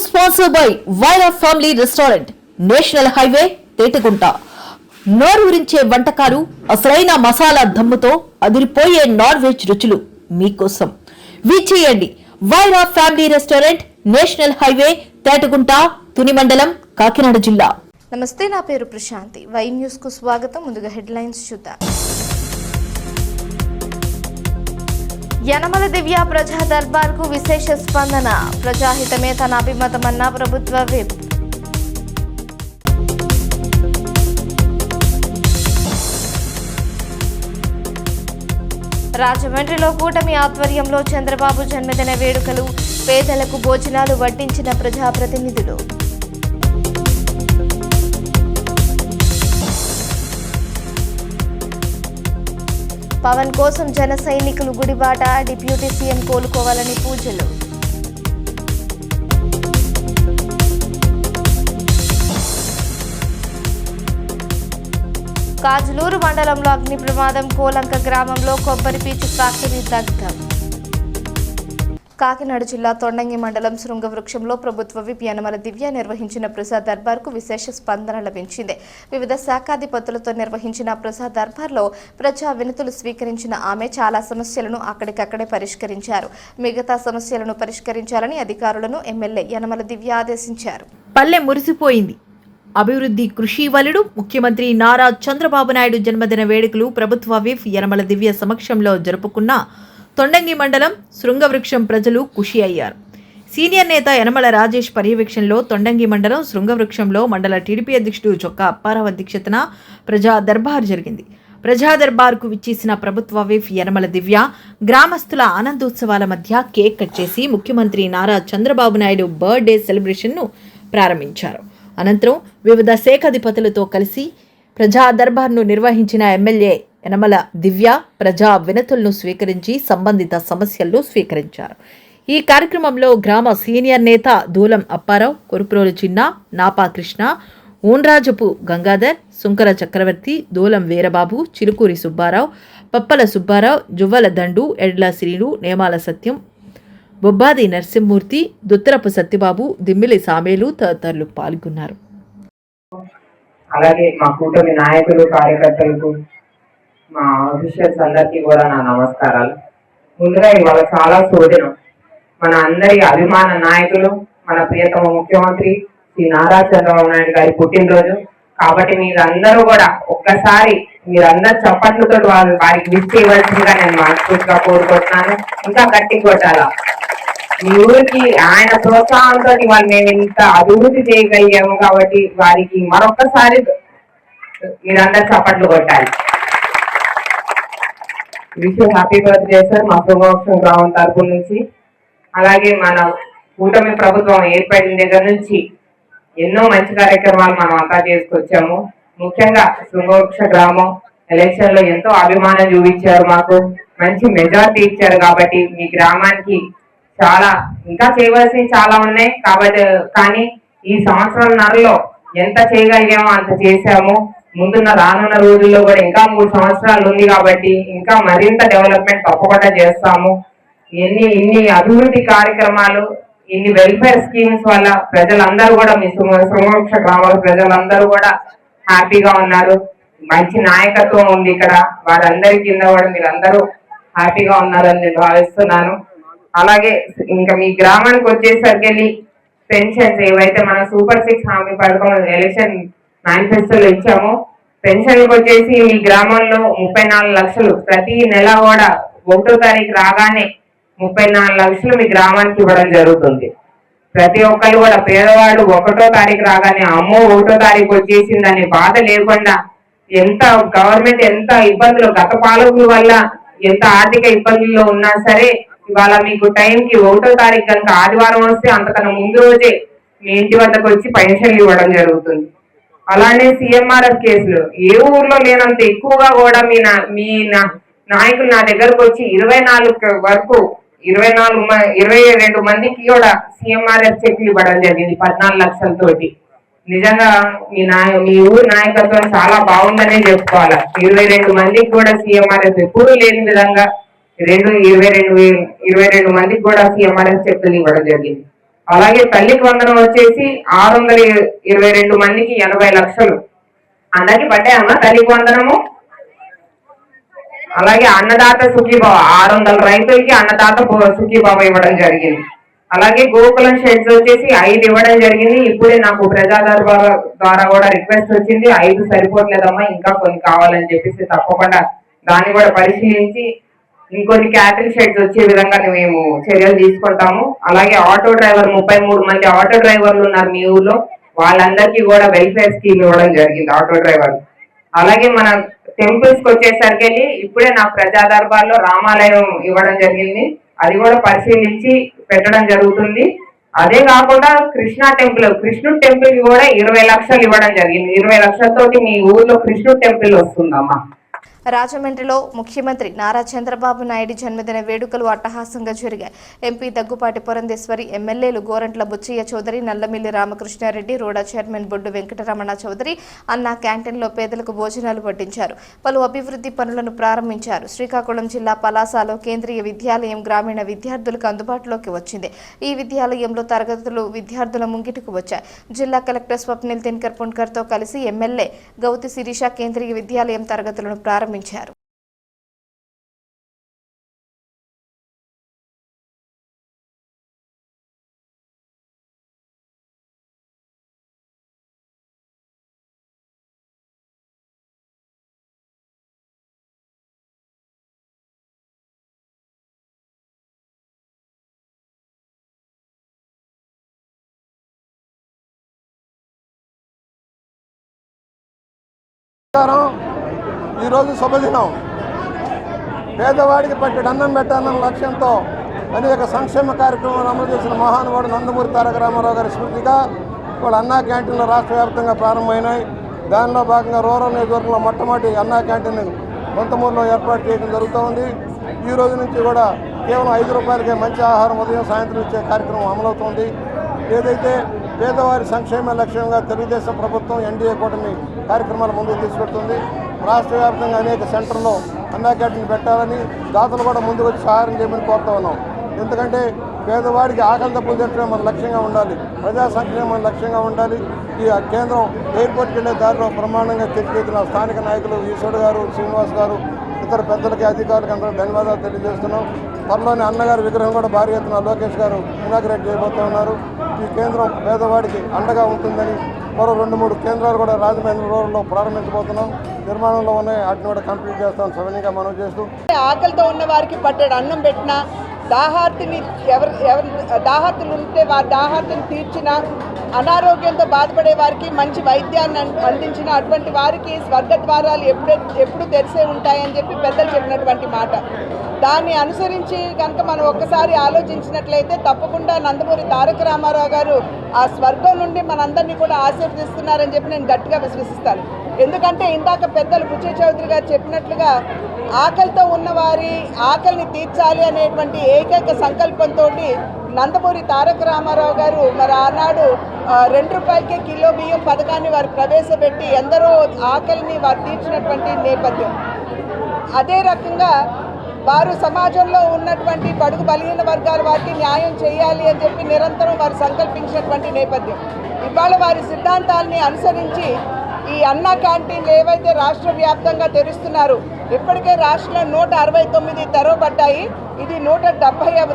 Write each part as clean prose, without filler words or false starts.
Sponsored by Vaira family restaurant, national highway, Tetagunta. నోరూరించే వంటకాలు, అసలైన మసాలా దమ్ముతో అదిరిపోయే నాన్ వెజ్ రుచులు మీకోసం. విచ్చేయండి Vaira family restaurant, national highway, Tetagunta, Tuni మండలం, కాకినాడ జిల్లా. నమస్తే, నా పేరు ప్రశాంతి. వై న్యూస్ కు స్వాగతం. ముందుగా హెడ్లైన్స్ చూద్దాం. యనమల దివ్య ప్రజా దర్బార్ కు విశేష స్పందన. ప్రజాహితమే తన అభిమతమన్న ప్రభుత్వ విప్. రాజమండ్రిలో కూటమి ఆధ్వర్యంలో చంద్రబాబు జన్మదిన వేడుకలు. పేదలకు భోజనాలు వడ్డించిన ప్రజాప్రతినిధులు. పవన్ కోసం జన సైనికులు గుడిబాట. డిప్యూటీ సీఎం కోలుకోవాలని పూజలు. కాజులూరు మండలంలో అగ్ని ప్రమాదం. కోలంక గ్రామంలో కొబ్బరి పీచు ఫ్యాక్టరీ దగ్ధం. కాకినాడ జిల్లా తొండంగి మండలం శృంగవృక్షంలో ప్రభుత్వ విప్ యనమల దివ్య నిర్వహించిన ప్రసాద్ దర్బార్కు విశేష స్పందన లభించింది. వివిధ శాఖాధిపతులతో నిర్వహించిన ప్రసాద్ దర్బార్లో ప్రజా వినతులు స్వీకరించిన ఆమె చాలా సమస్యలను అక్కడికక్కడే పరిష్కరించారు. మిగతా సమస్యలను పరిష్కరించాలని అధికారులను ఎమ్మెల్యే యనమల దివ్య ఆదేశించారు. పల్లె మురిసిపోయింది. అభివృద్ధి కృషి వలుడు ముఖ్యమంత్రి నారా చంద్రబాబు నాయుడు జన్మదిన వేడుకలు ప్రభుత్వ విప్ యనమల దివ్య సమక్షంలో జరుపుకున్న తొండంగి మండలం శృంగవృక్షం ప్రజలు ఖుషి అయ్యారు. సీనియర్ నేత యనమల రాజేష్ పర్యవేక్షణలో తొండంగి మండలం శృంగవృక్షంలో మండల టీడీపీ అధ్యక్షుడు చొక్కా అప్పారావు అధ్యక్షతన ప్రజా దర్బార్ జరిగింది. ప్రజా దర్బార్కు విచ్చేసిన ప్రభుత్వ విప్ యనమల దివ్య గ్రామస్తుల ఆనందోత్సవాల మధ్య కేక్ కట్ చేసి ముఖ్యమంత్రి నారా చంద్రబాబు నాయుడు బర్త్డే సెలబ్రేషన్ను ప్రారంభించారు. అనంతరం వివిధ శాఖాధిపతులతో కలిసి ప్రజా దర్బార్ను నిర్వహించిన ఎమ్మెల్యే యనమల దివ్య ప్రజా వినతులను స్వీకరించి సంబంధిత సమస్యలను స్వీకరించారు. ఈ కార్యక్రమంలో గ్రామ సీనియర్ నేత దూలం అప్పారావు, కొరుప్రోలు చిన్న, నాపా కృష్ణ, ఊన్రాజపు గంగాధర్, సుంకర చక్రవర్తి, దూలం వీరబాబు, చిలుకూరి సుబ్బారావు, పప్పల సుబ్బారావు, జువ్వల దండు, ఎడ్ల శ్రీను, నేమాల సత్యం, బొబ్బాది నరసింహమూర్తి, దుత్తరపు సత్యబాబు, దిమ్మిలి సామేలు తదితరులు పాల్గొన్నారు. అలాగే మా కూటమి నాయకులు, కార్యకర్తలకు, మా ఆఫీషియల్స్ అందరికీ కూడా నా నమస్కారాలు. ముందుగా ఇవాళ చాలా శోధనం. మన అందరి అభిమాన నాయకులు, మన ప్రియతమ ముఖ్యమంత్రి శ్రీ నారా చంద్రబాబు నాయుడు గారి పుట్టినరోజు కాబట్టి మీరందరూ కూడా ఒక్కసారి మీరందరూ చప్పట్లతో వారికి విష్ చేయవలసిందిగా నేను మనస్ఫూర్తిగా కోరుకుంటున్నాను. ఇంకా గట్టి కొట్టాలా. మీ ఊరికి ఆయన ప్రోత్సాహంతో వాళ్ళు మేము ఇంత అభివృద్ధి చేయగలిగాము కాబట్టి వారికి మరొక్కసారి మీరందరూ చప్పట్లు కొట్టాలి. విష్ హ్యాపీ బర్త్డే సార్ మా శృంగవృక్షం గ్రామం తరపు నుంచి. అలాగే మన కూటమి ప్రభుత్వం ఏర్పడిన దగ్గర నుంచి ఎన్నో మంచి కార్యక్రమాలు మనం అంతా చేసుకొచ్చాము. ముఖ్యంగా శృంగవృక్ష గ్రామం ఎలక్షన్ లో ఎంతో అభిమానం చూపించారు, మాకు మంచి మెజార్టీ ఇచ్చారు. కాబట్టి మీ గ్రామానికి చాలా ఇంకా చేయవలసినవి చాలా ఉన్నాయి కాబట్టి కానీ ఈ సంవత్సరాలన్నరలో ఎంత చేయగలిగామో అంత చేశాము. ముందున్న రానున్న రోజుల్లో కూడా ఇంకా 3 సంవత్సరాలు ఉంది కాబట్టి ఇంకా మరింత డెవలప్మెంట్ తప్పకుండా చేస్తాము. ఇన్ని అభివృద్ధి కార్యక్రమాలు, ఇన్ని వెల్ఫేర్ స్కీమ్స్ వల్ల ప్రజలందరూ కూడా మీ శృంగవృక్ష గ్రామాల ప్రజలందరూ కూడా హ్యాపీగా ఉన్నారు. మంచి నాయకత్వం ఉంది ఇక్కడ. వారందరి కింద కూడా మీరందరూ హ్యాపీగా ఉన్నారని నేను భావిస్తున్నాను. అలాగే ఇంకా మీ గ్రామానికి వచ్చేసరికి పెన్షన్స్ ఏవైతే మన సూపర్ 6 హామీ పథకం ఎలక్షన్ మేనిఫెస్టోలో ఇచ్చాము. పెన్షన్లకు వచ్చేసి మీ గ్రామంలో 34 లక్షలు ప్రతి నెల కూడా 1వ తారీఖు రాగానే 34 లక్షలు మీ గ్రామానికి ఇవ్వడం జరుగుతుంది. ప్రతి ఒక్కరు కూడా పేదవాడు 1వ తారీఖు రాగానే అమ్మో 1వ తారీఖు వచ్చేసిందని బాధ లేకుండా ఎంత గవర్నమెంట్ ఎంత ఇబ్బందులు గత పాలకుల వల్ల ఎంత ఆర్థిక ఇబ్బందుల్లో ఉన్నా సరే ఇవాళ మీకు టైంకి 1వ తారీఖు కనుక ఆదివారం వస్తే అంతకన్నా ముందు రోజే మీ ఇంటి వద్దకు వచ్చి పెన్షన్లు ఇవ్వడం జరుగుతుంది. అలానే సిఎంఆర్ఎఫ్ కేసులు ఏ ఊర్లో లేనంత ఎక్కువగా కూడా మీ నాయకులు నా దగ్గరకు వచ్చి 24 వరకు 22 మందికి కూడా సిఎంఆర్ఎఫ్ చెక్లు ఇవ్వడం జరిగింది 14 లక్షలతోటి. నిజంగా మీ ఊరు నాయకత్వం చాలా బాగుందనే చెప్పుకోవాలి. 22 మందికి కూడా సిఎంఆర్ఎఫ్ ఎప్పుడూ లేని విధంగా 22 మందికి కూడా సిఎంఆర్ఎఫ్ చెక్కులు ఇవ్వడం జరిగింది. అలాగే తల్లికి వందనం వచ్చేసి 622 మందికి 80 లక్షలు అందరికి పడ్డాయమ్మా తల్లికి వందనము. అలాగే అన్నదాత సుఖీభావ 600 రైతులకి అన్నదాత సుఖీభావ ఇవ్వడం జరిగింది. అలాగే గోకులం షెడ్స్ వచ్చేసి 5 ఇవ్వడం జరిగింది. ఇప్పుడే నాకు ప్రజా దర్బార్ ద్వారా కూడా రిక్వెస్ట్ వచ్చింది, 5 సరిపోవట్లేదమ్మా, ఇంకా కొన్ని కావాలని చెప్పేసి తప్పకుండా దాన్ని కూడా పరిశీలించి ఇంకొన్ని క్యాటిల్ షెడ్స్ వచ్చే విధంగా మేము చర్యలు తీసుకుంటాము. అలాగే ఆటో డ్రైవర్ 33 మంది ఆటో డ్రైవర్లు ఉన్నారు మీ ఊర్లో, వాళ్ళందరికీ కూడా వెల్ఫేర్ స్కీమ్ ఇవ్వడం జరిగింది ఆటో డ్రైవర్. అలాగే మన టెంపుల్స్ కి వచ్చేసరికి ఇప్పుడే నాకు ప్రజా దర్బార్లో రామాలయం ఇవ్వడం జరిగింది, అది కూడా పరిశీలించి పెట్టడం జరుగుతుంది. అదే కాకుండా కృష్ణుడి టెంపుల్ కి కూడా 20 లక్షలు ఇవ్వడం జరిగింది. 20 లక్షలతోటి మీ ఊర్లో కృష్ణుడి టెంపుల్ వస్తుందమ్మా. రాజమండ్రిలో ముఖ్యమంత్రి నారా చంద్రబాబు నాయుడు జన్మదిన వేడుకలు అట్టహాసంగా జరిగాయి. ఎంపీ దగ్గుపాటి పురంధేశ్వరి, ఎమ్మెల్యేలు గోరంట్ల బుచ్చయ్య చౌదరి, నల్లమిల్లి రామకృష్ణారెడ్డి, రోడా చైర్మన్ బొడ్డు వెంకటరమణ చౌదరి అన్న క్యాంటీన్లో పేదలకు భోజనాలు వడ్డించారు. పలు అభివృద్ధి పనులను ప్రారంభించారు. శ్రీకాకుళం జిల్లా పలాసలో కేంద్రీయ విద్యాలయం గ్రామీణ విద్యార్థులకు అందుబాటులోకి వచ్చింది. ఈ విద్యాలయంలో తరగతులు విద్యార్థుల ముంగిటకు వచ్చాయి. జిల్లా కలెక్టర్ స్వప్నిల్ దినకర్ పుణ్కర్తో కలిసి ఎమ్మెల్యే గౌతి శిరీష కేంద్రీయ విద్యాలయం తరగతులను ప్రారంభించారు. ఈరోజు శుభదినం. పేదవాడికి పట్టెడు అన్నం పెట్టాలన్న లక్ష్యంతో అనేక సంక్షేమ కార్యక్రమాలు అమలు చేసిన మహానుభావుడు నందమూరి తారక రామారావు గారి స్మృతిగా వాళ్ళ అన్నా క్యాంటీన్లు రాష్ట్ర వ్యాప్తంగా ప్రారంభమైనాయి. దానిలో భాగంగా రూరల్ నియోజకవర్గంలో మొట్టమొదటి అన్నా క్యాంటీన్ కొంతమూరులో ఏర్పాటు చేయడం జరుగుతూ ఉంది. ఈ రోజు నుంచి కూడా కేవలం 5 రూపాయలకే మంచి ఆహారం ఉదయం సాయంత్రం ఇచ్చే కార్యక్రమం అమలవుతుంది. ఏదైతే పేదవారి సంక్షేమ లక్ష్యంగా తెలుగుదేశం ప్రభుత్వం ఎన్డీఏ కూటమి కార్యక్రమాలు ముందుకు తీసుకెడుతుంది. రాష్ట్ర వ్యాప్తంగా అనేక సెంటర్లో అన్నా క్యాంటీన్ పెట్టాలని దాతలు కూడా ముందుకు వచ్చి సహాయం చేయమని కోరుతా ఉన్నాం. ఎందుకంటే పేదవాడికి ఆకలి దప్పులు తెచ్చడం మన లక్ష్యంగా ఉండాలి, ప్రజా సంక్షేమం మన లక్ష్యంగా ఉండాలి. ఈ కేంద్రం ఎయిర్పోర్ట్కి వెళ్ళే దారిలో బ్రహ్మాండంగా తెచ్చిపెట్టిన స్థానిక నాయకులు ఈశ్వర్ గారు, శ్రీనివాస్ గారు, ఇతర పెద్దలకి అధికారులకు అందరూ ధన్యవాదాలు తెలియజేస్తున్నాం. త్వరలోనే అన్నగారి విగ్రహం కూడా భారీ ఎత్తున లోకేష్ గారు ఇనాగ్రేట్ చేయబోతూ ఉన్నారు. ఈ కేంద్రం పేదవాడికి అండగా ఉంటుందని మరో 2-3 కేంద్రాలు కూడా రాజమండ్రి రూరల్లో ప్రారంభించబోతున్నాం. నిర్మాణంలో ఉన్నాయి, వాటిని కూడా కంప్లీట్ చేస్తాం సవినీగా మనం చేస్తూ. ఆకలితో ఉన్న వారికి పట్టెడు అన్నం పెట్టినా, దాహార్తులు ఉంటే వారి దాహార్తులు తీర్చిన, అనారోగ్యంతో బాధపడే వారికి మంచి వైద్యాన్ని అందించిన అటువంటి వారికి స్వర్గద్వారాలు ఎప్పుడు తెరిసే ఉంటాయని చెప్పి పెద్దలు చెప్పినటువంటి మాట. దాన్ని అనుసరించి కనుక మనం ఒక్కసారి ఆలోచించినట్లయితే తప్పకుండా నందమూరి తారక రామారావు గారు ఆ స్వర్గం నుండి మనందరినీ కూడా ఆశీర్వదిస్తున్నారని చెప్పి నేను గట్టిగా విశ్వసిస్తాను. ఎందుకంటే ఇందాక పెద్దలు బుచ్చయ్య చౌదరి గారు చెప్పినట్లుగా ఆకలితో ఉన్నవారి ఆకలిని తీర్చాలి అనేటువంటి ఏకైక సంకల్పంతో నందమూరి తారక రామారావు గారు మరి ఆనాడు 2 రూపాయలకే కిలో బియ్యం పథకాన్ని వారు ప్రవేశపెట్టి ఎందరో ఆకలిని వారు తీర్చినటువంటి నేపథ్యం. అదే రకంగా వారు సమాజంలో ఉన్నటువంటి బడుగు బలహీన వర్గాల వారికి న్యాయం చేయాలి అని చెప్పి నిరంతరం వారు సంకల్పించినటువంటి నేపథ్యం. ఇవాళ వారి సిద్ధాంతాలని అనుసరించి ఈ అన్నా క్యాంటీన్లు ఏవైతే రాష్ట్ర వ్యాప్తంగా తెరుస్తున్నారు, ఇప్పటికే రాష్ట్రంలో 169 తెరవబడ్డాయి. ఇది 170వ.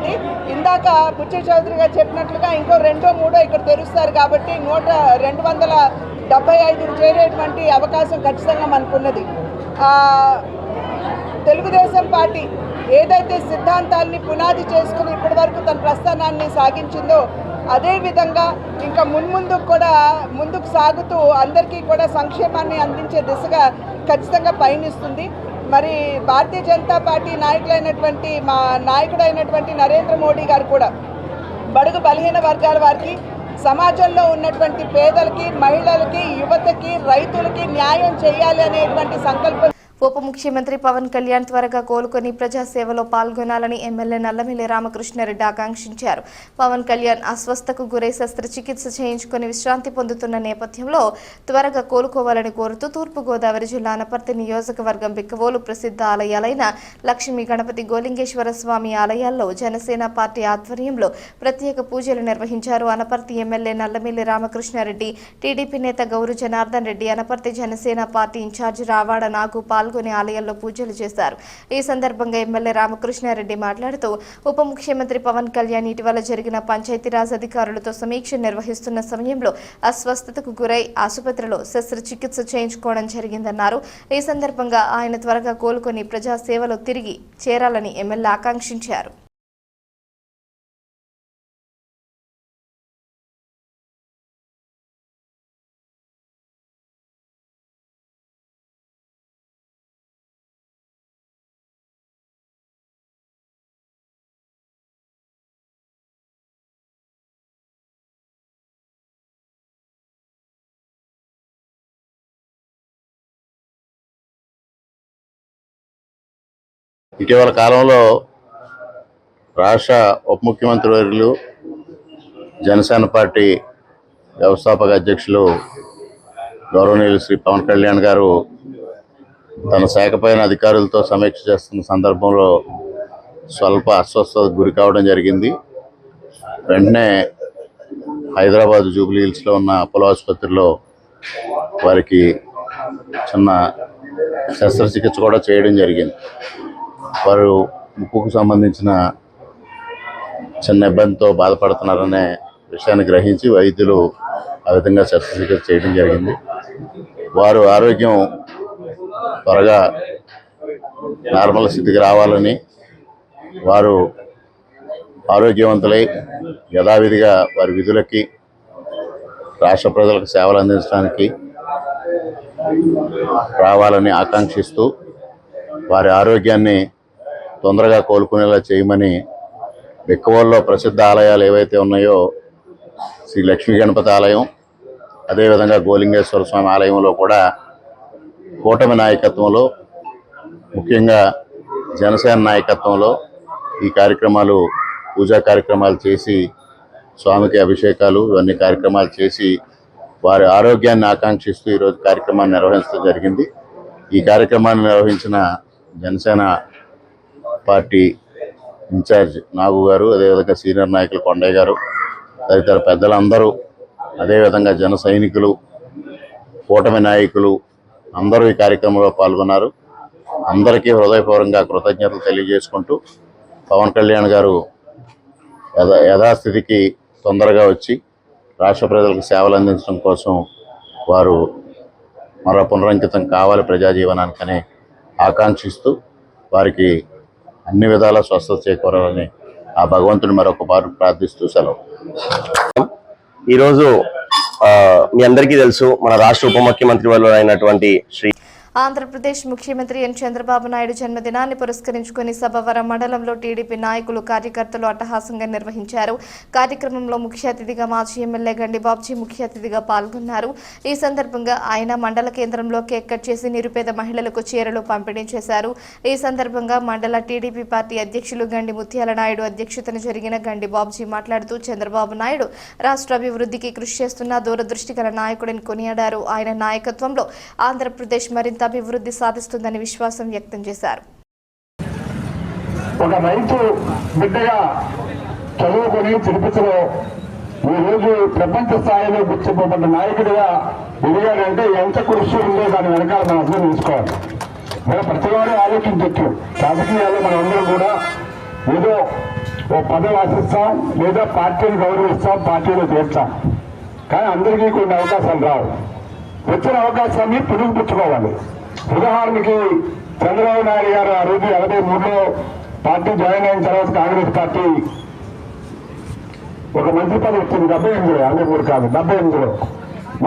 ఇందాక బుచ్చయ్య చౌదరి గారు చెప్పినట్లుగా ఇంకో 2-3 ఇక్కడ తెరుస్తారు కాబట్టి 275 చేరేటువంటి అవకాశం ఖచ్చితంగా మనకున్నది. తెలుగుదేశం పార్టీ ఏదైతే సిద్ధాంతాలని పునాది చేసుకుని ఇప్పటి వరకు తన ప్రస్థానాన్ని సాగించిందో అదేవిధంగా ఇంకా ముందుకు సాగుతూ అందరికీ కూడా సంక్షేమాన్ని అందించే దిశగా ఖచ్చితంగా పయనిస్తుంది. మరి భారతీయ జనతా పార్టీ మా నాయకుడైనటువంటి నరేంద్ర మోడీ గారు కూడా బడుగు బలహీన వర్గాల వారికి, సమాజంలో ఉన్నటువంటి పేదలకి, మహిళలకి, యువతకి, రైతులకి న్యాయం చేయాలి అనేటువంటి సంకల్పం ఉప ముఖ్యమంత్రి పవన్ కళ్యాణ్ త్వరగా కోలుకొని ప్రజాసేవలో పాల్గొనాలని ఎమ్మెల్యే నల్లమిల్లి రామకృష్ణారెడ్డి ఆకాంక్షించారు. పవన్ కళ్యాణ్ అస్వస్థకు గురై శస్త్రచికిత్స చేయించుకుని విశ్రాంతి పొందుతున్న నేపథ్యంలో త్వరగా కోలుకోవాలని కోరుతూ తూర్పుగోదావరి జిల్లా అనపర్తి నియోజకవర్గం బిక్కవోలు ప్రసిద్ధ ఆలయాలైన లక్ష్మీ గణపతి గోలింగేశ్వర స్వామి ఆలయాల్లో జనసేన పార్టీ ఆధ్వర్యంలో ప్రత్యేక పూజలు నిర్వహించారు. అనపర్తి ఎమ్మెల్యే నల్లమిల్లి రామకృష్ణారెడ్డి, టీడీపీ నేత గౌరు జనార్దన్ రెడ్డి, అనపర్తి జనసేన పార్టీ ఇన్ఛార్జి రావాడ నాగు పాల్గొని ఆలయాల్లో పూజలు చేశారు. ఈ సందర్భంగా ఎమ్మెల్యే రామకృష్ణారెడ్డి మాట్లాడుతూ ఉప ముఖ్యమంత్రి పవన్ కళ్యాణ్ ఇటీవల జరిగిన పంచాయతీరాజ్ అధికారులతో సమీక్ష నిర్వహిస్తున్న సమయంలో అస్వస్థతకు గురై ఆసుపత్రిలో శస్త్రచికిత్స చేయించుకోవడం జరిగిందన్నారు. ఈ సందర్భంగా ఆయన త్వరగా కోలుకొని ప్రజాసేవలో తిరిగి చేరాలని ఎమ్మెల్యే ఆకాంక్షించారు. ఇటీవల కాలంలో రాష్ట్ర ఉప ముఖ్యమంత్రి వర్యులు జనసేన పార్టీ వ్యవస్థాపక అధ్యక్షులు గౌరవనీయులు శ్రీ పవన్ కళ్యాణ్ గారు తన శాఖపైన అధికారులతో సమీక్ష చేస్తున్న సందర్భంలో స్వల్ప అస్వస్థతకు గురి కావడం జరిగింది. వెంటనే హైదరాబాద్ జూబ్లీ హిల్స్లో ఉన్న అపోలో ఆసుపత్రిలో వారికి చిన్న శస్త్రచికిత్స కూడా చేయడం జరిగింది. వారు ముక్కుకు సంబంధించిన చిన్న ఇబ్బందితో బాధపడుతున్నారనే విషయాన్ని గ్రహించి వైద్యులు ఆ విధంగా శస్త్రచికిత్స చేయడం జరిగింది. వారు ఆరోగ్యం త్వరగా నార్మల్ స్థితికి రావాలని, వారు ఆరోగ్యవంతులై యథావిధిగా వారి విధులకి రాష్ట్ర ప్రజలకు సేవలు అందించడానికి రావాలని ఆకాంక్షిస్తూ వారి ఆరోగ్యాన్ని తొందరగా కోలుకునేలా చేయమని బిక్కవోలులో ప్రసిద్ధ ఆలయాలు ఏవైతే ఉన్నాయో శ్రీ లక్ష్మీ గణపతి ఆలయం, అదేవిధంగా గోలింగేశ్వర స్వామి ఆలయంలో కూడా కూటమి నాయకత్వంలో, ముఖ్యంగా జనసేన నాయకత్వంలో ఈ కార్యక్రమాలు, పూజా కార్యక్రమాలు చేసి స్వామికి అభిషేకాలు ఇవన్నీ కార్యక్రమాలు చేసి వారి ఆరోగ్యాన్ని ఆకాంక్షిస్తూ ఈరోజు కార్యక్రమాన్ని నిర్వహించడం జరిగింది. ఈ కార్యక్రమాన్ని నిర్వహించిన జనసేన పార్టీ ఇన్ఛార్జ్ నాగు గారు, అదేవిధంగా సీనియర్ నాయకులు కొండయ్య గారు, తదితర పెద్దలందరూ, అదేవిధంగా జన సైనికులు, కూటమి నాయకులు అందరూ ఈ కార్యక్రమంలో పాల్గొన్నారు. అందరికీ హృదయపూర్వకంగా కృతజ్ఞతలు తెలియజేసుకుంటూ పవన్ కళ్యాణ్ గారు యథాస్థితికి తొందరగా వచ్చి రాష్ట్ర ప్రజలకు సేవలు అందించడం కోసం వారు మరో పునరంకితం కావాలి ప్రజాజీవనానికని ఆకాంక్షిస్తూ వారికి అన్ని విధాల స్వస్థత చేకూరాలని ఆ భగవంతుని మరొక బారు ప్రార్థిస్తూ సెలవు. ఈరోజు మీ అందరికీ తెలుసు, మన రాష్ట్ర ఉప ముఖ్యమంత్రి వాళ్ళు అయినటువంటి శ్రీ ఆంధ్రప్రదేశ్ ముఖ్యమంత్రి ఎన్ చంద్రబాబు నాయుడు జన్మదినాన్ని పురస్కరించుకుని సభవరం మండలంలో టీడీపీ నాయకులు, కార్యకర్తలు అట్టహాసంగా నిర్వహించారు. కార్యక్రమంలో ముఖ్య అతిథిగా మాజీ ఎమ్మెల్యే గండి బాబ్జీ ముఖ్య అతిథిగా పాల్గొన్నారు. ఈ సందర్భంగా ఆయన మండల కేంద్రంలో కేక్ కట్ చేసి నిరుపేద మహిళలకు చీరలు పంపిణీ చేశారు. ఈ సందర్భంగా మండల టీడీపీ పార్టీ అధ్యక్షులు గండి ముత్యాల నాయుడు అధ్యక్షతన జరిగిన గండి బాబ్జీ మాట్లాడుతూ చంద్రబాబు నాయుడు రాష్ట్ర అభివృద్ధికి కృషి చేస్తున్న దూరదృష్టి గల నాయకుడిని కొనియాడారు. ఆయన నాయకత్వంలో ఆంధ్రప్రదేశ్ మరింత అభివృద్ధి సాధిస్తుందని విశ్వాసం వ్యక్తం చేశారు. ఒక రైతు బిడ్డగా చదువుకొని తిరుపతిలో ఈ రోజు ప్రపంచ స్థాయిలో గుర్తింపబడ్డ నాయకుడిగా ఎదిగాడంటే ఎంత కృషి ఉందో దాని వెనకాల మనం అర్థం తీసుకోవాలి. మన ప్రతివాడు ఆలోచించవచ్చు, రాజకీయాల్లో మనం అందరం కూడా ఏదో ఓ పదవి ఆశిస్తాం, లేదా పార్టీని గౌరవిస్తాం, పార్టీలో చేర్చాం. కానీ అందరికీ కొన్ని అవకాశాలు రావు. వచ్చిన అవకాశాన్ని పుచ్చుకోవాలి. ఉదాహరణకి చంద్రబాబు నాయుడు గారు ఆ రోజు 83లో పార్టీ జాయిన్ అయిన తర్వాత కాంగ్రెస్ పార్టీ ఒక మంత్రి పదవి ఇచ్చింది. 78లో, 53 కాదు 78లో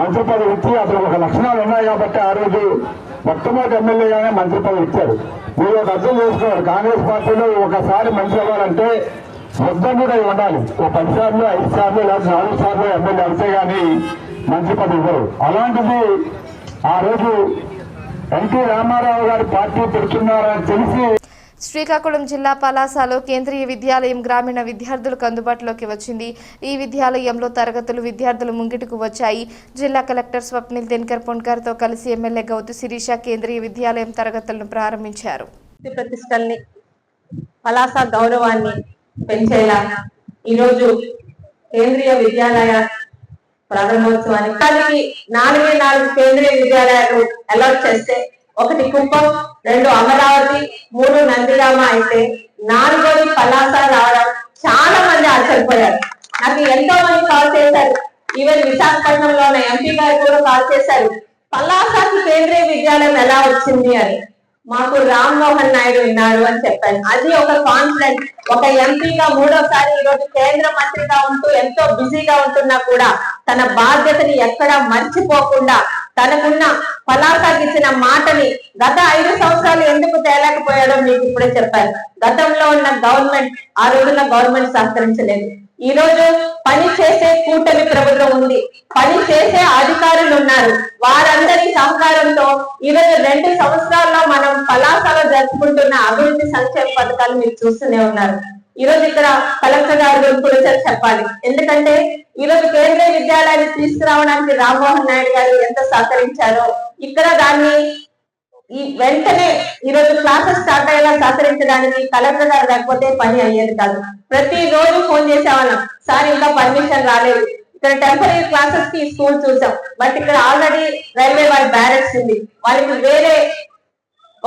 మంత్రి పదవి ఇచ్చి అతను ఒక లక్షణాలు ఉన్నాయి కాబట్టి ఆ రోజు మొట్టమొదటి ఎమ్మెల్యేగానే మంత్రి పదవి ఇచ్చారు. మీరు ఒక అర్థం చేసుకోవాలి, కాంగ్రెస్ పార్టీలో ఒకసారి మంత్రి అవ్వాలంటే మొత్తం కూడా ఉండాలి. ఓ 10 సార్లు 5 సార్లు లేదా 4 సార్లు ఎమ్మెల్యే అయితే కానీ మంత్రి పదవి ఇవ్వరు. అలాంటిది ఆ రోజు ఎన్టీ రామారావు గారు పార్టీ పెడుతున్నారని తెలిసి శ్రీకాకుళం జిల్లా పలాసలో కేంద్రీయ విద్యాలయం గ్రామీణ విద్యార్థులకు అందుబాటులోకి వచ్చింది. ఈ విద్యాలయంలో తరగతులు విద్యార్థులు ముంగిటకు వచ్చాయి. జిల్లా కలెక్టర్ స్వప్నిల్ దినకర్ పొన్కర్తో కలిసి ఎమ్మెల్యే గౌతు శిరీష కేంద్రీయ విద్యాలయం తరగతులను ప్రారంభించారు. ప్రతిష్టల్ని పలాస గౌరవాన్ని పెంచేలా ఈరోజు కేంద్రీయ విద్యాలయ ప్రారంభోత్సవానికి 4 కేంద్రీయ విద్యాలయాలు అలాట్ చేస్తే 1 కుప్పం, 2 అమరావతి, 3 నందిగామ అయితే 4వది పలాస రావడం చాలా మంది ఆశ్చర్యపోయారు. నాకు ఎంతో మంది కాల్ చేశారు. ఈవెన్ విశాఖపట్నంలో ఉన్న ఎంపీ గారు కూడా కాల్ చేశారు, పలాసకి కేంద్రీయ విద్యాలయం ఎలా వచ్చింది అని. మాకు రామ్ మోహన్ నాయుడు ఉన్నారు అని చెప్పాను. అది ఒక కాన్ఫిడెంట్. ఒక ఎంపీగా 3వసారి ఈరోజు కేంద్ర మంత్రిగా ఉంటూ ఎంతో బిజీగా ఉంటున్నా కూడా తన బాధ్యతని ఎక్కడా మర్చిపోకుండా తనకున్న పలాసకి ఇచ్చిన మాటని గత 5 సంవత్సరాలు ఎందుకు తేలేకపోయాడో మీకు ఇప్పుడే చెప్పాను. గతంలో ఉన్న గవర్నమెంట్, ఆ రోజున గవర్నమెంట్ సహకరించలేదు. ఈ రోజు పని చేసే కూటమి ప్రభుత్వం ఉంది, పని చేసే అధికారులు ఉన్నారు. వారందరి సహకారంతో ఈరోజు 2 సంవత్సరాల్లో మనం పలాసలో జరుపుకుంటున్న అభివృద్ధి సంక్షేమ పథకాలు మీరు చూస్తూనే ఉన్నారు. ఈ రోజు ఇక్కడ కలెక్టర్ గారు కూడా చెప్పాలి. ఎందుకంటే ఈ రోజు కేంద్రీయ విద్యాలయాన్ని తీసుకురావడానికి రామ్మోహన్ నాయుడు గారు ఎంత సహకరించారో ఇక్కడ దాన్ని ఈ వెంటనే ఈరోజు క్లాసెస్ స్టార్ట్ అయ్యేలా సహకరించడానికి కలెక్టర్ గారు లేకపోతే పని అయ్యేది కాదు. ప్రతి రోజు ఫోన్ చేసేవాళ్ళం, సార్ ఇంకా పర్మిషన్ రాలేదు, ఇక్కడ టెంపరీ క్లాసెస్ కి స్కూల్ చూసాం, బట్ ఇక్కడ ఆల్రెడీ రైల్వే వారి బ్యారెక్స్ ఉంది, వారికి వేరే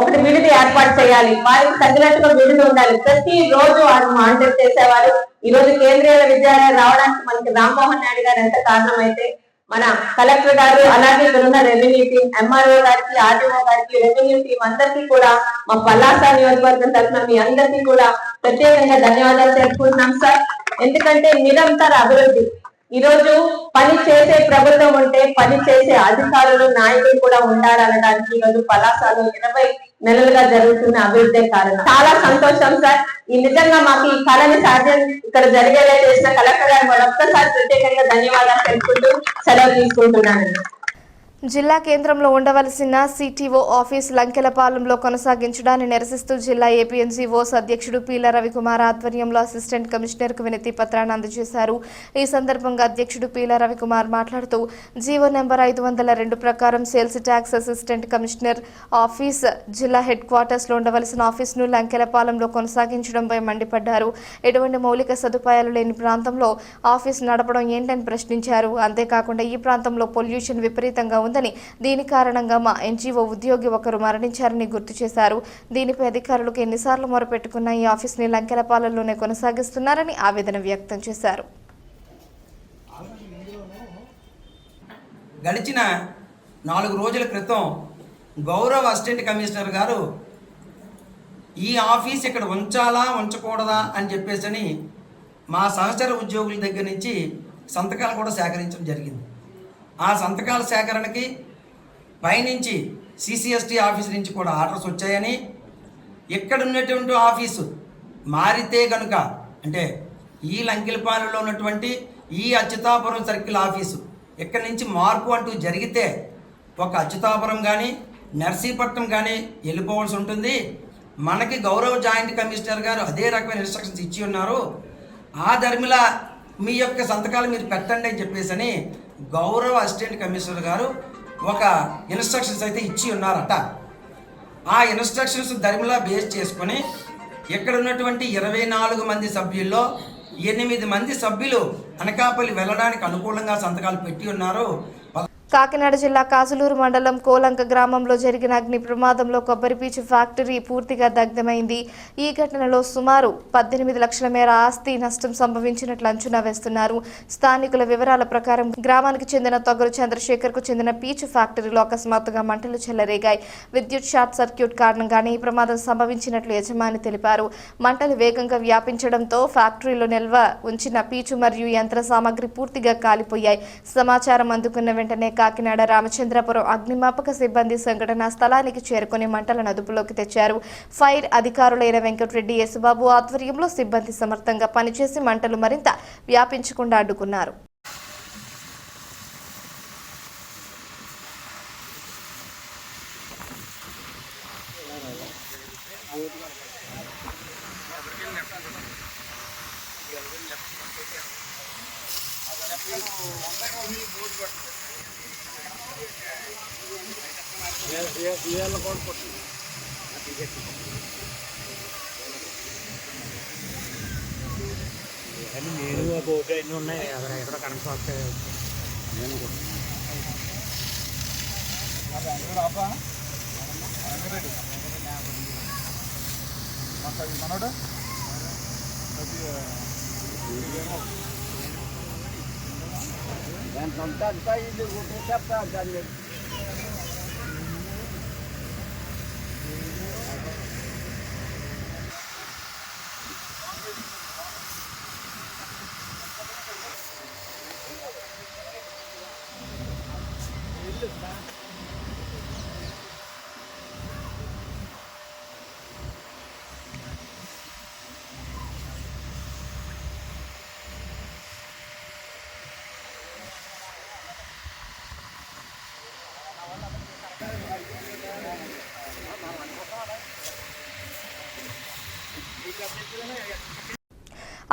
ఒకటి విడిది ఏర్పాటు చేయాలి, వారికి తగినట్టుగా విడిది ఉండాలి. ప్రతి రోజు వారు మానిటర్ చేసేవారు. ఈ రోజు కేంద్రీయ విద్యాలయం రావడానికి మనకి రామ్మోహన్ నాయుడు గారు ఎంత కారణం అయితే మన కలెక్టర్ గారు, అలాగే ఇక్కడ ఉన్న రెవెన్యూ టీం, ఎంఆర్ఓ గారికి, ఆర్డీఓ గారికి, రెవెన్యూ టీం అందరికీ కూడా మా పలాస నియోజకవర్గం తరఫున మీ అందరికీ కూడా ప్రత్యేకంగా ధన్యవాదాలు తెలుపుకుంటున్నాం సార్. ఎందుకంటే నిరంతర అభివృద్ధి, ఈ రోజు పని చేసే ప్రభుత్వం ఉంటే పని చేసే అధికారులు, నాయకులు కూడా ఉండాలనడానికి ఈ రోజు పలాసలో 20 నెలలుగా జరుగుతున్న అభివృద్ధి కారణం. చాలా సంతోషం సార్. ఈ నిజంగా మాకు ఈ కళని సాధ్యం ఇక్కడ జరిగేలా చేసిన కలెక్టర్ గారు మరొక్కసారి ప్రత్యేకంగా ధన్యవాదాలు తెలుపుకుంటూ సెలవు తీసుకుంటున్నాను. జిల్లా కేంద్రంలో ఉండవలసిన సిటిఓ ఆఫీస్ లంకెలపాలెంలో కొనసాగించడాన్ని నిరసిస్తూ జిల్లా ఏపీఎన్జీఓస్ అధ్యక్షుడు పీల రవికుమార్ ఆధ్వర్యంలో అసిస్టెంట్ కమిషనర్కు వినతి పత్రాన్ని అందజేశారు. ఈ సందర్భంగా అధ్యక్షుడు పీల రవికుమార్ మాట్లాడుతూ జీవో నెంబర్ 502 ప్రకారం sales tax assistant commissioner office జిల్లా హెడ్ క్వార్టర్స్లో ఉండవలసిన ఆఫీసును లంకెలపాలెంలో కొనసాగించడంపై మండిపడ్డారు. ఎటువంటి మౌలిక సదుపాయాలు లేని ప్రాంతంలో ఆఫీస్ నడపడం ఏంటని ప్రశ్నించారు. అంతేకాకుండా ఈ ప్రాంతంలో పొల్యూషన్ విపరీతంగా ఉందని, దీని కారణంగా మా ఎన్జీఓ ఉద్యోగి ఒకరు మరణించారని గుర్తు చేశారు. దీనిపై అధికారులకు ఎన్నిసార్లు మొరపెట్టుకున్న ఈ ఆఫీస్ని లంకెలపాలెంలోనే కొనసాగిస్తున్నారని ఆవేదన వ్యక్తం చేశారు. గడిచిన 4 రోజుల క్రితం గౌరవ అసిస్టెంట్ కమిషనర్ గారు ఈ ఆఫీస్ ఇక్కడ ఉంచాలా ఉంచకూడదా అని చెప్పేసి మా సహచర ఉద్యోగుల దగ్గర నుంచి సంతకాలు కూడా సేకరించడం జరిగింది. ఆ సంతకాల సేకరణకి పైనుంచి సిసిఎస్టీ ఆఫీస్ నుంచి కూడా ఆర్డర్స్ వచ్చాయని, ఇక్కడ ఉన్నటువంటి ఆఫీసు మారితే కనుక, అంటే ఈ లంకెలపాలెంలో ఉన్నటువంటి ఈ అచ్యుతాపురం సర్కిల్ ఆఫీసు ఇక్కడి నుంచి మార్పు అంటూ జరిగితే ఒక అచ్యుతాపురం కానీ నర్సీపట్నం కానీ వెళ్ళిపోవాల్సి ఉంటుంది. మనకి గౌరవ జాయింట్ కమిషనర్ గారు అదే రకమైన ఇన్స్ట్రక్షన్స్ ఇచ్చి ఉన్నారు. ఆ ధర్మిలా మీ యొక్క సంతకాలు మీరు పెట్టండి అని చెప్పేసి గౌరవ అసిస్టెంట్ కమిషనర్ గారు ఒక ఇన్స్ట్రక్షన్స్ అయితే ఇచ్చి ఉన్నారట. ఆ ఇన్స్ట్రక్షన్స్ ధర్మిలా బేస్ చేసుకొని ఇక్కడ ఉన్నటువంటి 24 మంది సభ్యుల్లో 8 మంది సభ్యులు అనకాపల్లి వెళ్ళడానికి అనుకూలంగా సంతకాలు పెట్టి ఉన్నారు. కాకినాడ జిల్లా కాజులూరు మండలం కోలంక గ్రామంలో జరిగిన అగ్ని ప్రమాదంలో కొబ్బరి పీచు ఫ్యాక్టరీ పూర్తిగా దగ్ధమైంది. ఈ ఘటనలో సుమారు 18 లక్షల మేర ఆస్తి నష్టం సంభవించినట్లు అంచనా వేస్తున్నారు. స్థానికుల వివరాల ప్రకారం గ్రామానికి చెందిన తొగరు చంద్రశేఖర్ కు చెందిన పీచు ఫ్యాక్టరీలో అకస్మాత్తుగా మంటలు చెలరేగాయి. విద్యుత్ షార్ట్ సర్క్యూట్ కారణంగానే ఈ ప్రమాదం సంభవించినట్లు యజమాని తెలిపారు. మంటలు వేగంగా వ్యాపించడంతో ఫ్యాక్టరీలో నిల్వ ఉంచిన పీచు మరియు యంత్ర సామాగ్రి పూర్తిగా కాలిపోయాయి. సమాచారం అందుకున్న వెంటనే కాకినాడ రామచంద్రపురం అగ్నిమాపక సిబ్బంది సంఘటనా స్థలానికి చేరుకుని మంటలను అదుపులోకి తెచ్చారు. ఫైర్ అధికారులైన వెంకటరెడ్డి, యేసుబాబు ఆధ్వర్యంలో సిబ్బంది సమర్థంగా పనిచేసి మంటలు మరింత వ్యాపించకుండా అడ్డుకున్నారు.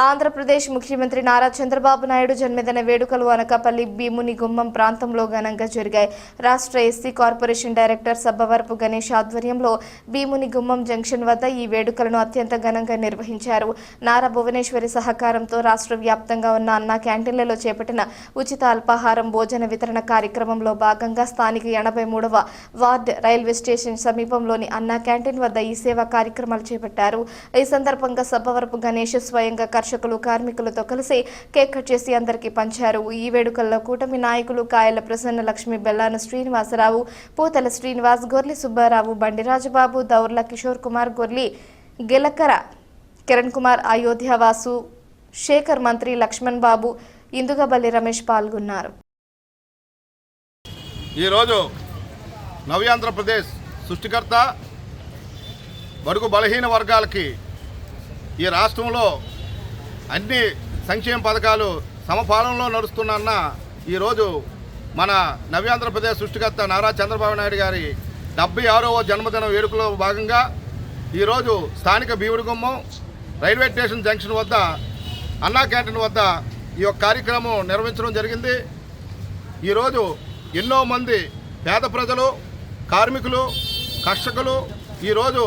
ఆంధ్రప్రదేశ్ ముఖ్యమంత్రి నారా చంద్రబాబు నాయుడు జన్మదిన వేడుకలు అనకాపల్లి భీముని గుమ్మం ప్రాంతంలో ఘనంగా జరిగాయి. రాష్ట్ర SC corporation director Sabbavarapu Ganesh ఆధ్వర్యంలో భీముని గుమ్మం జంక్షన్ వద్ద ఈ వేడుకలను అత్యంత ఘనంగా నిర్వహించారు. నారా భువనేశ్వరి సహకారంతో రాష్ట్ర వ్యాప్తంగా ఉన్న అన్నా క్యాంటీన్లలో చేపట్టిన ఉచిత అల్పాహారం భోజన వితరణ కార్యక్రమంలో భాగంగా స్థానిక 83వ వార్డ్ రైల్వే స్టేషన్ సమీపంలోని అన్నా క్యాంటీన్ వద్ద ఈ సేవా కార్యక్రమాలు చేపట్టారు. ఈ సందర్భంగా సబ్బవరపు గణేష్ స్వయంగా కర్షకులు కార్మికులతో కలిసి కేక్ కట్ చేసి అందరికీ పంచారు. ఈ వేడుకల్లో కూటమి నాయకులు కాయల ప్రసన్న లక్ష్మి, బెల్లాన శ్రీనివాసరావు, పూతల శ్రీనివాస్, గొర్లి సుబ్బారావు, బండి రాజబాబు, దౌర్ల కిషోర్ కుమార్, గొర్లి గిలకర కిరణ్ కుమార్, అయోధ్య వాసు, శేఖర్, మంత్రి లక్ష్మణ్ బాబు, ఇందుగబల్లి రమేష్ పాల్గొన్నారు. ఈరోజు నవ్యాంధ్రప్రదేశ్ సృష్టికర్త బడుగు బలహీన వర్గాలకి ఈ రాష్ట్రంలో అన్ని సంక్షేమ పథకాలు సమపాలనలో నడుస్తున్న ఈరోజు మన నవ్యాంధ్రప్రదేశ్ సృష్టికర్త నారా చంద్రబాబు నాయుడు గారి 76వ జన్మదిన వేడుకలో భాగంగా ఈరోజు స్థానిక భీముడిగుమ్మం రైల్వే స్టేషన్ జంక్షన్ వద్ద అన్నా క్యాంటీన్ వద్ద ఈ యొక్క కార్యక్రమం నిర్వహించడం జరిగింది. ఈరోజు ఎన్నో మంది పేద ప్రజలు, కార్మికులు, కర్షకులు ఈరోజు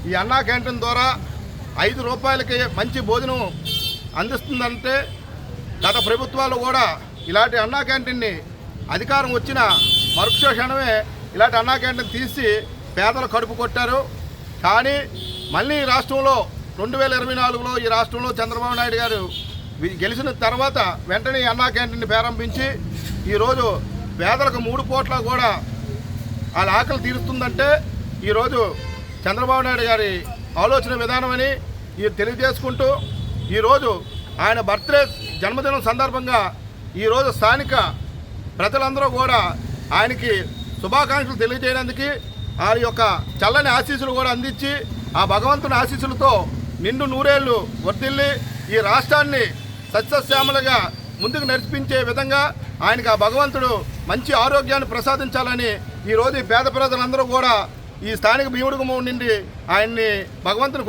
ఈ అన్నా క్యాంటీన్ ద్వారా 5 రూపాయలకి మంచి భోజనం అందిస్తుందంటే గత ప్రభుత్వాలు కూడా ఇలాంటి అన్నా క్యాంటీన్ని అధికారం వచ్చిన మరుక్షణమే ఇలాంటి అన్నా క్యాంటీన్ తీసి పేదల కడుపు కొట్టారు. కానీ మళ్ళీ ఈ రాష్ట్రంలో 2024లో ఈ రాష్ట్రంలో చంద్రబాబు నాయుడు గారు గెలిచిన తర్వాత వెంటనే అన్నా క్యాంటీన్ని ప్రారంభించి ఈరోజు పేదలకు 3 పూట్ల కూడా వాళ్ళ ఆకలి తీరుస్తుందంటే ఈరోజు చంద్రబాబు నాయుడు గారి ఆలోచన విధానమని తెలియజేసుకుంటూ ఈరోజు ఆయన బర్త్డే జన్మదినం సందర్భంగా ఈరోజు స్థానిక ప్రజలందరూ కూడా ఆయనకి శుభాకాంక్షలు తెలియజేయడానికి ఆయన యొక్క చల్లని ఆశీస్సులు కూడా అందించి ఆ భగవంతుని ఆశీస్సులతో నిండు నూరేళ్లు వర్ధిల్లి ఈ రాష్ట్రాన్ని సస్యశ్యామలుగా ముందుకు నడిపించే విధంగా ఆయనకి ఆ భగవంతుడు మంచి ఆరోగ్యాన్ని ప్రసాదించాలని ఈరోజు ఈ పేద ప్రజలందరూ కూడా ఈ స్థానిక భీముడిగుమ్మం నుండి ఆయన్ని భగవంతుని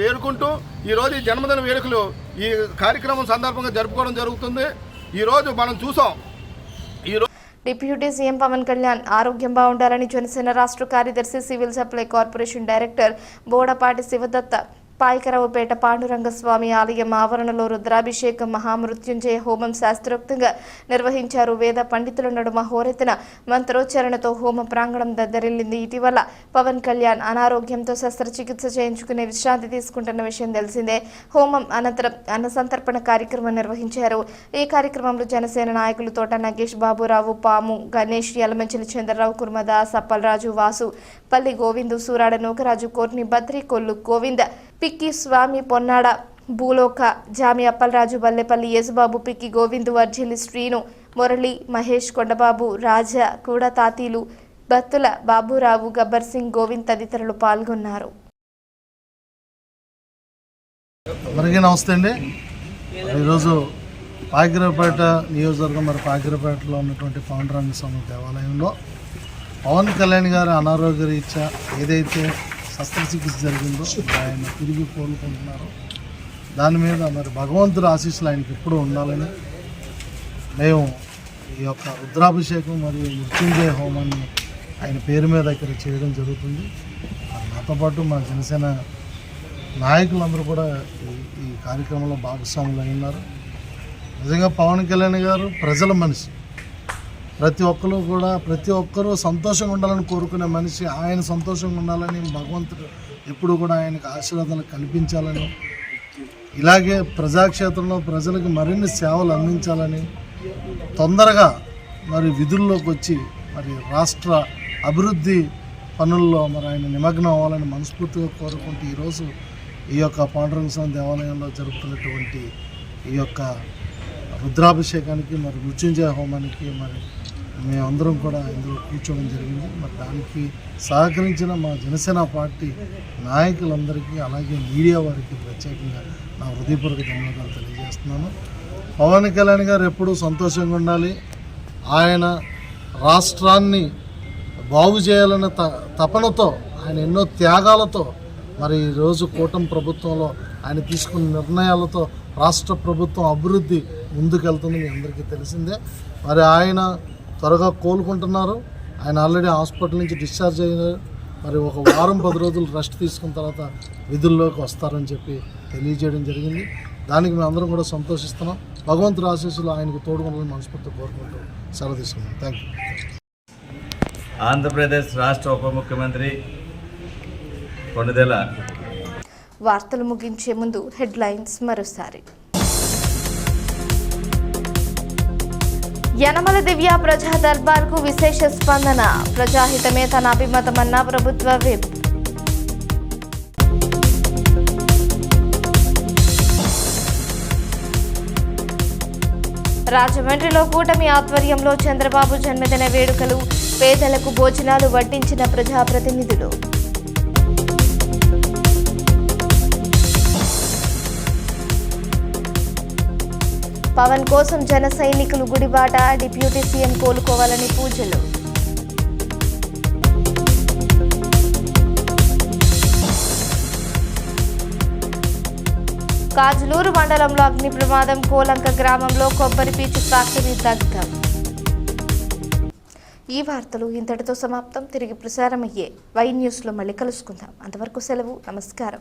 వేడుకుంటూ ఈరోజు ఈ జన్మదిన వేడుకలు ఈ కార్యక్రమం సందర్భంగా జరుపుకోవడం జరుగుతుంది. ఈరోజు మనం చూసాం. డిప్యూటీ సీఎం పవన్ కళ్యాణ్ ఆరోగ్యం బాగుండాలని జనసేన రాష్ట్ర కార్యదర్శి, civil supply corporation director Bodapati Shivadatta Payakaraopeta Pandurangaswamy ఆలయం ఆవరణలో రుద్రాభిషేకం, మహామృత్యుంజయ హోమం శాస్త్రోక్తంగా నిర్వహించారు. వేద పండితుల నడుమ హోరెత్తిన మంత్రోచ్చరణతో హోమ ప్రాంగణం దద్దరిల్లింది. ఇటీవల పవన్ కళ్యాణ్ అనారోగ్యంతో శస్త్రచికిత్స చేయించుకునే విశ్రాంతి తీసుకుంటున్న విషయం తెలిసిందే. హోమం అనంతరం అన్న సంతర్పణ కార్యక్రమం నిర్వహించారు. ఈ కార్యక్రమంలో జనసేన నాయకులు తోట నగేష్, బాబురావు, పాము గణేష్, యలమంచిలి చంద్రరావు, కుర్మదాస్, అప్పలరాజు, వాసు, పల్లి గోవిందు, సూరాడ నూకరాజు, కోర్ని బద్రి, కొల్లు గోవింద, పిక్కి స్వామి, పొన్నాడ భూలోక, జామి అప్పలరాజు, బల్లెపల్లి యేసుబాబు, పిక్కి గోవిందు, వర్జిలి శ్రీను, మురళి, మహేష్, కొండబాబు, రాజా, కూడా తాతీలు, బత్తుల బాబురావు, గబ్బర్ సింగ్, గోవింద్ తదితరులు పాల్గొన్నారు. అందరికీ నమస్తే అండి. ఈరోజు పాకిరపేట నియోజకవర్గం పాకిరపేటలో ఉన్నటువంటి పాండురంగస్వామి దేవాలయంలో పవన్ కళ్యాణ్ గారు అనారోగ్య రీత్యా ఏదైతే శస్త్రచికిత్స జరిగిందో ఆయన తిరిగి కోలుకుంటున్నారు. దాని మీద భగవంతుడు ఆశీస్సులు ఆయనకి ఎప్పుడూ ఉండాలని మేము ఈ యొక్క రుద్రాభిషేకం మరియు మృత్యుంజయ హోమాన్ని ఆయన పేరు మీద ఇక్కడ చేయడం జరుగుతుంది. నాతో పాటు మా జనసేన నాయకులందరూ కూడా ఈ కార్యక్రమంలో భాగస్వాములు అయి ఉన్నారు. నిజంగా పవన్ కళ్యాణ్ గారు ప్రజల మనిషి, ప్రతి ఒక్కరూ సంతోషంగా ఉండాలని కోరుకునే మనిషి. ఆయన సంతోషంగా ఉండాలని భగవంతుడు ఎప్పుడు కూడా ఆయనకు ఆశీర్వాదాలు కల్పించాలని, ఇలాగే ప్రజాక్షేత్రంలో ప్రజలకు మరిన్ని సేవలు అందించాలని, తొందరగా మరి విధుల్లోకి వచ్చి మరి రాష్ట్ర అభివృద్ధి పనుల్లో మరి ఆయన నిమగ్నం అవ్వాలని మనస్ఫూర్తిగా కోరుకుంటూ ఈరోజు ఈ యొక్క పాండురంగ స్వామి దేవాలయంలో జరుపుతున్నటువంటి ఈ యొక్క రుద్రాభిషేకానికి మరి మృత్యుంజయ హోమానికి మరి మేమందరం కూడా ఇందులో కూర్చోవడం జరిగింది. మరి దానికి సహకరించిన మా జనసేన పార్టీ నాయకులందరికీ అలాగే మీడియా వారికి ప్రత్యేకంగా నా హృదయపూర్వక ధన్యవాదాలు తెలియజేస్తున్నాను. పవన్ కళ్యాణ్ గారు ఎప్పుడూ సంతోషంగా ఉండాలి. ఆయన రాష్ట్రాన్ని బాగు చేయాలన్న తపనతో, ఆయన ఎన్నో త్యాగాలతో మరి ఈరోజు కూటమి ప్రభుత్వంలో ఆయన తీసుకున్న నిర్ణయాలతో రాష్ట్ర ప్రభుత్వం అభివృద్ధి ముందుకెళ్తుంది. మీ అందరికీ తెలిసిందే. మరి ఆయన త్వరగా కోలుకుంటున్నారు. ఆయన ఆల్రెడీ హాస్పిటల్ నుంచి డిశ్చార్జ్ అయ్యారు. మరి ఒక వారం 10 రోజులు రెస్ట్ తీసుకున్న తర్వాత విధుల్లోకి వస్తారని చెప్పి తెలియజేయడం జరిగింది. దానికి మేము అందరం కూడా సంతోషిస్తున్నాం. భగవంతుడి ఆశీస్సులు ఆయనకు తోడుకోవాలని మనస్ఫూర్తిగా కోరుకుంటూ సెలవు తీసుకున్నాం. Thank you. ఆంధ్రప్రదేశ్ రాష్ట్ర ఉప ముఖ్యమంత్రి కొణిదెల. వార్తలు ముగించే ముందు హెడ్లైన్స్ మరోసారి. యనమల దివ్య ప్రజా దర్బార్కు విశేష స్పందన. ప్రజాహితమే తన అభిమతమన్న ప్రభుత్వ విప్. రాజమండ్రిలో కూటమి ఆధ్వర్యంలో చంద్రబాబు జన్మదిన వేడుకలు. పేదలకు భోజనాలు వడ్డించిన ప్రజాప్రతినిధులు. పవన్ కోసం జన సైనికులు గుడిబాట. డిప్యూటీ సీఎం కోలుకోవాలని పూజలు. కాజులూరు మండలంలో అగ్ని ప్రమాదం. కోలంక గ్రామంలో కొబ్బరి పీచు ఫ్యాక్టరీ దగ్ధం. ఈ వార్తలు ఇంతటితో సమాప్తం. తిరిగి ప్రసారమయ్యే వై న్యూస్లో మళ్ళీ కలుసుకుందాం. అంతవరకు సెలవు. నమస్కారం.